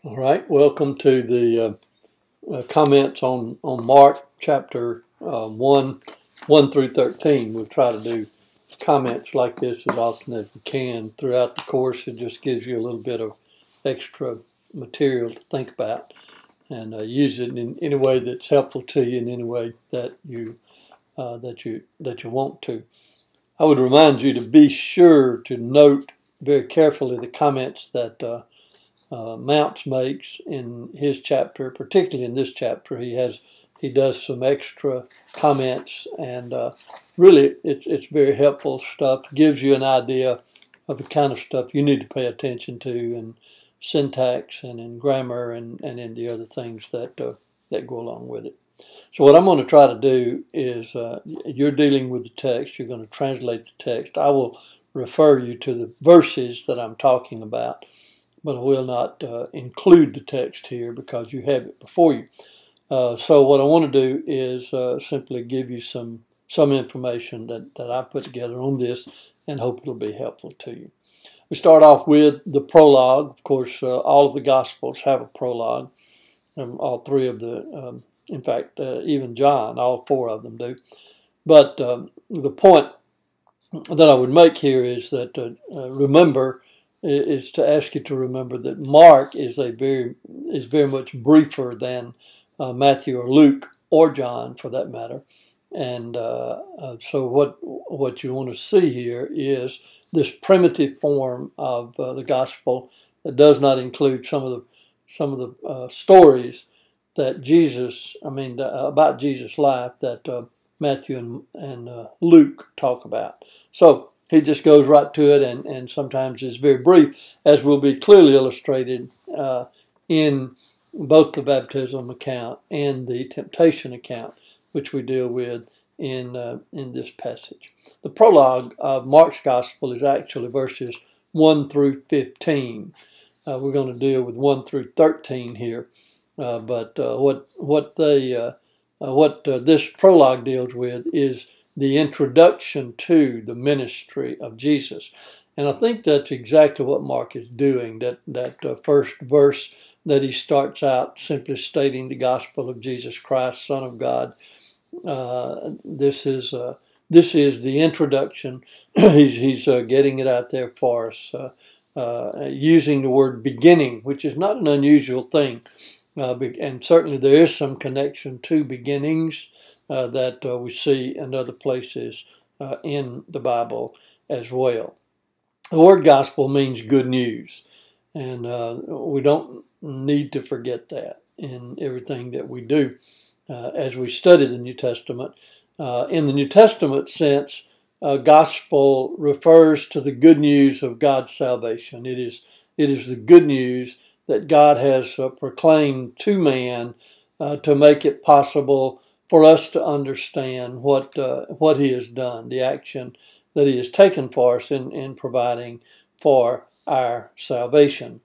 All right, welcome to the comments on Mark chapter 1 through 13. We'll try to do comments like this as often as we can throughout the course. It just gives you a little bit of extra material to think about and use it in any way that's helpful to you in any way that you want to. I would remind you to be sure to note very carefully the comments that Mounts makes in his chapter, particularly in this chapter. He does some extra comments, and really it's very helpful stuff. Gives you an idea of the kind of stuff you need to pay attention to in syntax and in grammar and in the other things that go along with it. So what I'm going to try to do is you're dealing with the text. You're going to translate the text. I will refer you to the verses that I'm talking about, but I will not include the text here because you have it before you. So what I want to do is simply give you some information that I put together on this and hope it'll be helpful to you. We start off with the prologue. Of course, all of the Gospels have a prologue. All three of the, in fact, even John, all four of them do. But the point that I would make here is that remember, is to ask you to remember that Mark is very much briefer than Matthew or Luke or John, for that matter. And so what you want to see here is this primitive form of the gospel that does not include some of the stories that about Jesus' life that Matthew and Luke talk about. So he just goes right to it and sometimes is very brief, as will be clearly illustrated in both the baptism account and the temptation account, which we deal with in this passage. The prologue of Mark's Gospel is actually verses 1 through 15. We're going to deal with 1 through 13 here, but what this prologue deals with is the introduction to the ministry of Jesus. And I think that's exactly what Mark is doing, that first verse that he starts out simply stating the gospel of Jesus Christ, Son of God. This is the introduction. he's getting it out there for us, using the word beginning, which is not an unusual thing. And certainly there is some connection to beginnings that we see in other places in the Bible as well. The word gospel means good news, and we don't need to forget that in everything that we do as we study the New Testament. In the New Testament sense, gospel refers to the good news of God's salvation. It is the good news that God has proclaimed to man to make it possible for us to understand what he has done, the action that he has taken for us in providing for our salvation.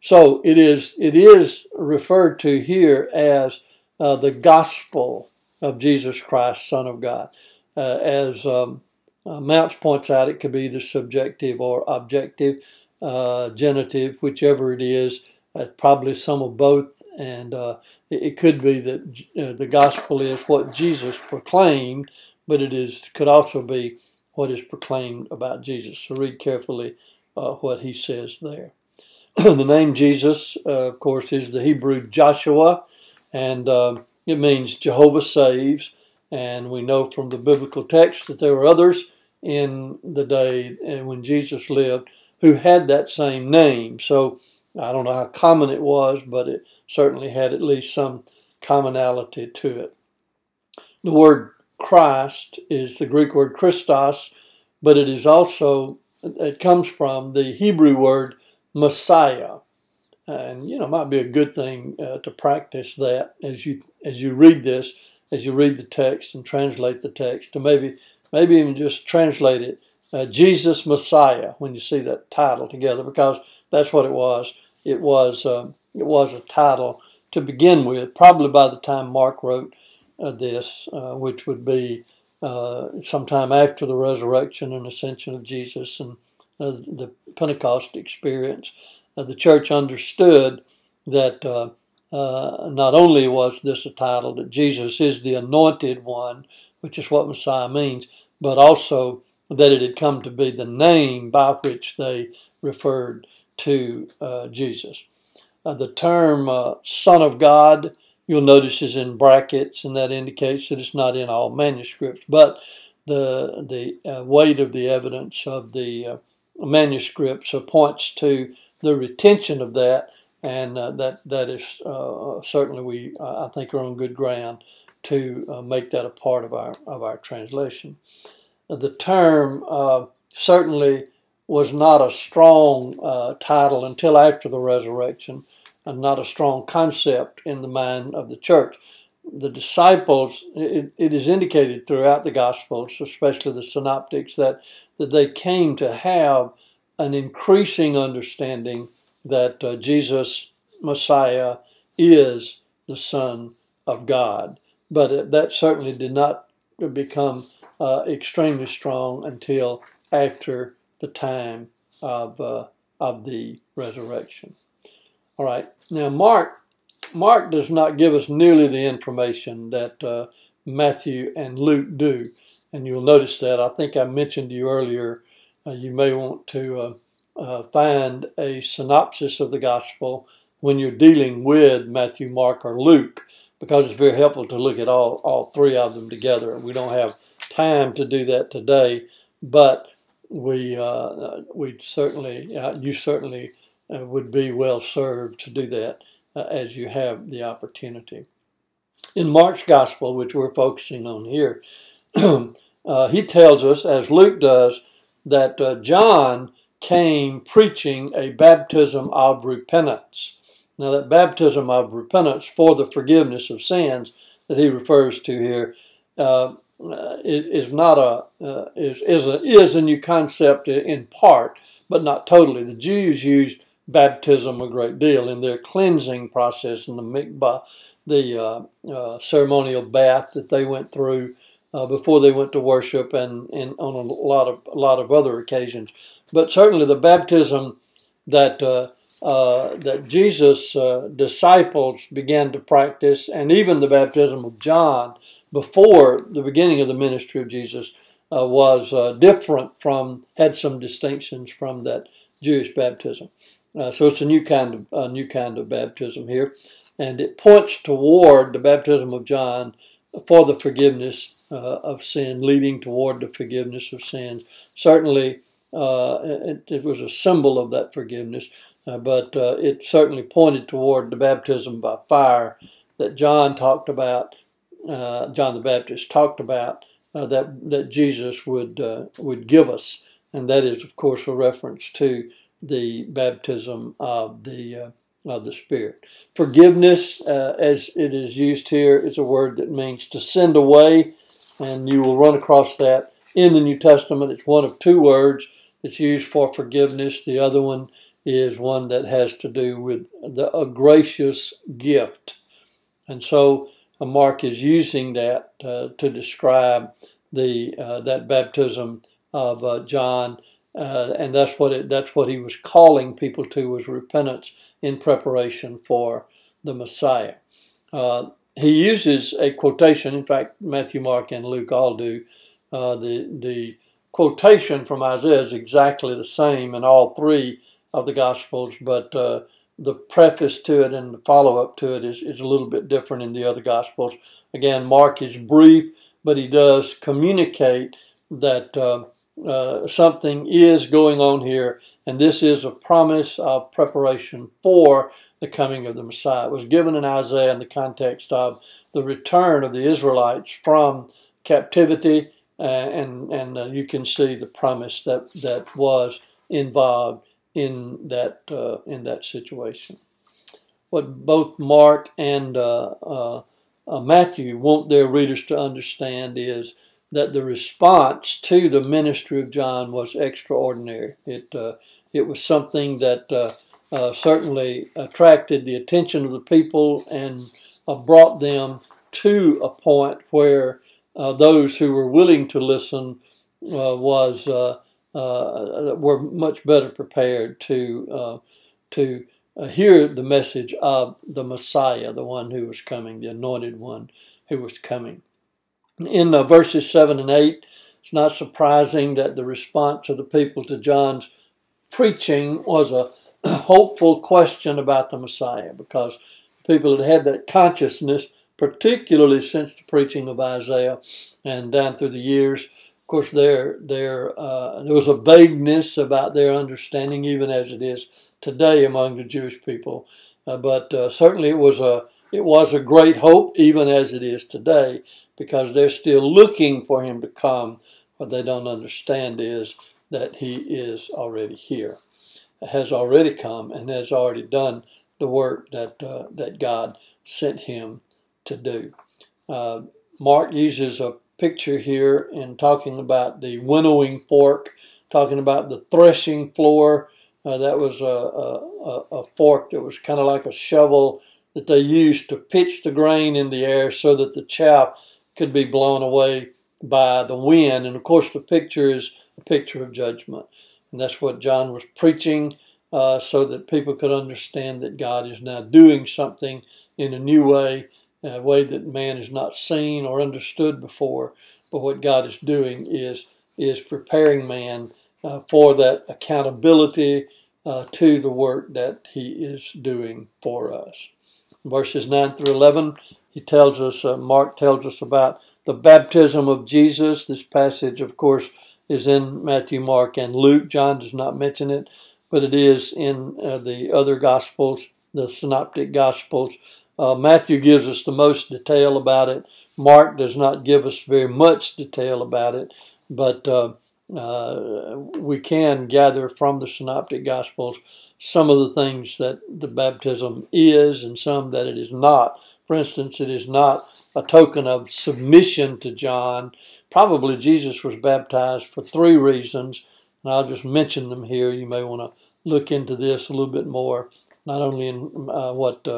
So it is referred to here as the gospel of Jesus Christ, Son of God. As Mounts points out, it could be the subjective or objective genitive, whichever it is, probably some of both. And it could be that the gospel is what Jesus proclaimed, but could also be what is proclaimed about Jesus. So read carefully what he says there. The name Jesus, of course, is the Hebrew Joshua, and it means Jehovah saves. And we know from the biblical text that there were others in the day when Jesus lived who had that same name. So I don't know how common it was, but it certainly had at least some commonality to it. The word Christ is the Greek word Christos, but it comes from the Hebrew word Messiah. And, it might be a good thing to practice that as you read this, as you read the text and translate the text, to maybe even just translate it, Jesus Messiah, when you see that title together, because that's what it was. It was a title to begin with, probably by the time Mark wrote this, which would be sometime after the resurrection and ascension of Jesus and the Pentecost experience. The church understood that not only was this a title that Jesus is the anointed one, which is what Messiah means, but also that it had come to be the name by which they referred to Jesus. The term Son of God, you'll notice, is in brackets, and that indicates that it's not in all manuscripts, but the weight of the evidence of the manuscripts points to the retention of that, and that is certainly I think are on good ground to make that a part of our translation. The term certainly was not a strong title until after the resurrection, and not a strong concept in the mind of the church. The disciples, it is indicated throughout the Gospels, especially the synoptics, that they came to have an increasing understanding that Jesus, Messiah, is the Son of God. But that certainly did not become extremely strong until after the time of the resurrection. All right. Now, Mark does not give us nearly the information that Matthew and Luke do, and you'll notice that. I think I mentioned to you earlier, you may want to find a synopsis of the gospel when you're dealing with Matthew, Mark, or Luke, because it's very helpful to look at all three of them together. We don't have time to do that today, but we certainly, you certainly would be well served to do that as you have the opportunity. In Mark's gospel, which we're focusing on here, he tells us, as Luke does, that John came preaching a baptism of repentance. Now, that baptism of repentance for the forgiveness of sins that he refers to here is a new concept in part, but not totally. The Jews used baptism a great deal in their cleansing process in the mikvah, the ceremonial bath that they went through before they went to worship, and on a lot of other occasions. But certainly the baptism that Jesus' disciples began to practice, and even the baptism of John before the beginning of the ministry of Jesus was different had some distinctions from that Jewish baptism. So it's a new kind of baptism here, and it points toward the baptism of John for the forgiveness of sin, leading toward the forgiveness of sins. Certainly, it was a symbol of that forgiveness, but it certainly pointed toward the baptism by fire that John talked about. John the Baptist talked about that Jesus would give us, and that is, of course, a reference to the baptism of the Spirit. Forgiveness, as it is used here, is a word that means to send away, and you will run across that in the New Testament. It's one of two words that's used for forgiveness. The other one is one that has to do with a gracious gift, and so Mark is using that to describe that baptism of John. And that's what he was calling people to, was repentance in preparation for the Messiah. He uses a quotation. In fact, Matthew, Mark, and Luke all do. The quotation from Isaiah is exactly the same in all three of the Gospels, but the preface to it and the follow-up to it is a little bit different in the other Gospels. Again, Mark is brief, but he does communicate that something is going on here, and this is a promise of preparation for the coming of the Messiah. It was given in Isaiah in the context of the return of the Israelites from captivity, and you can see the promise that was involved in that situation. What both Mark and Matthew want their readers to understand is that the response to the ministry of John was extraordinary. It was something that certainly attracted the attention of the people and brought them to a point where those who were willing to listen were much better prepared to hear the message of the Messiah, the one who was coming, the anointed one who was coming. In verses 7 and 8, it's not surprising that the response of the people to John's preaching was a hopeful question about the Messiah, because people had had that consciousness, particularly since the preaching of Isaiah and down through the years. Of course, there was a vagueness about their understanding, even as it is today among the Jewish people. But certainly it was a great hope, even as it is today, because they're still looking for him to come. What they don't understand is that he is already here, has already come, and has already done the work that God sent him to do. Mark uses a picture here in talking about the winnowing fork, talking about the threshing floor. That was a fork that was kind of like a shovel that they used to pitch the grain in the air so that the chaff could be blown away by the wind. And of course, the picture is a picture of judgment. And that's what John was preaching, so that people could understand that God is now doing something in a new way, a way that man has not seen or understood before. But what God is doing is preparing man for that accountability to the work that he is doing for us. Verses 9 through 11, Mark tells us about the baptism of Jesus. This passage, of course, is in Matthew, Mark, and Luke. John does not mention it, but it is in the other Gospels, the Synoptic Gospels. Matthew gives us the most detail about it. Mark does not give us very much detail about it, but we can gather from the Synoptic Gospels some of the things that the baptism is and some that it is not. For instance, it is not a token of submission to John. Probably Jesus was baptized for 3 reasons, and I'll just mention them here. You may want to look into this a little bit more, not only in what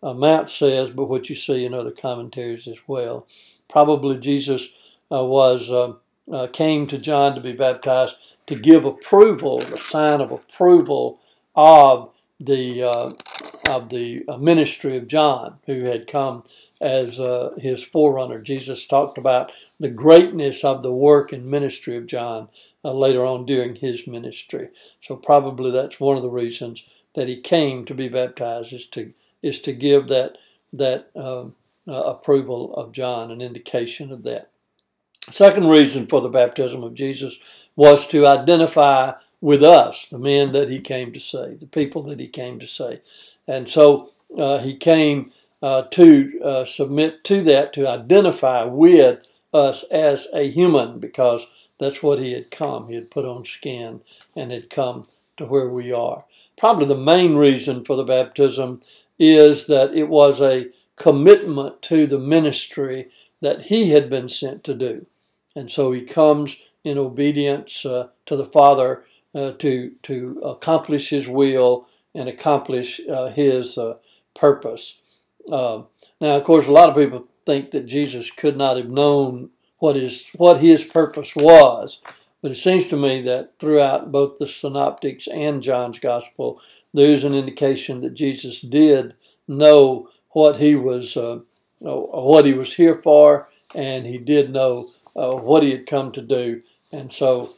Mount says, but what you see in other commentaries as well. Probably Jesus came to John to be baptized to give approval, the sign of approval of the ministry of John, who had come as his forerunner. Jesus talked about the greatness of the work and ministry of John later on during his ministry. So probably that's one of the reasons that he came to be baptized, is to give that approval of John, an indication of that. Second reason for the baptism of Jesus was to identify with us, the men that he came to save, the people that he came to save. And so he came to submit to that, to identify with us as a human, because that's what he had come. He had put on skin and had come to where we are. Probably the main reason for the baptism is that it was a commitment to the ministry that he had been sent to do. And so he comes in obedience to the Father to accomplish his will and accomplish his purpose. Now, of course, a lot of people think that Jesus could not have known what his purpose was. But it seems to me that throughout both the Synoptics and John's Gospel, there is an indication that Jesus did know what he was here for, and he did know what he had come to do. And so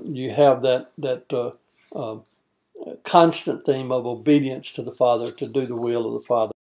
you have that constant theme of obedience to the Father, to do the will of the Father.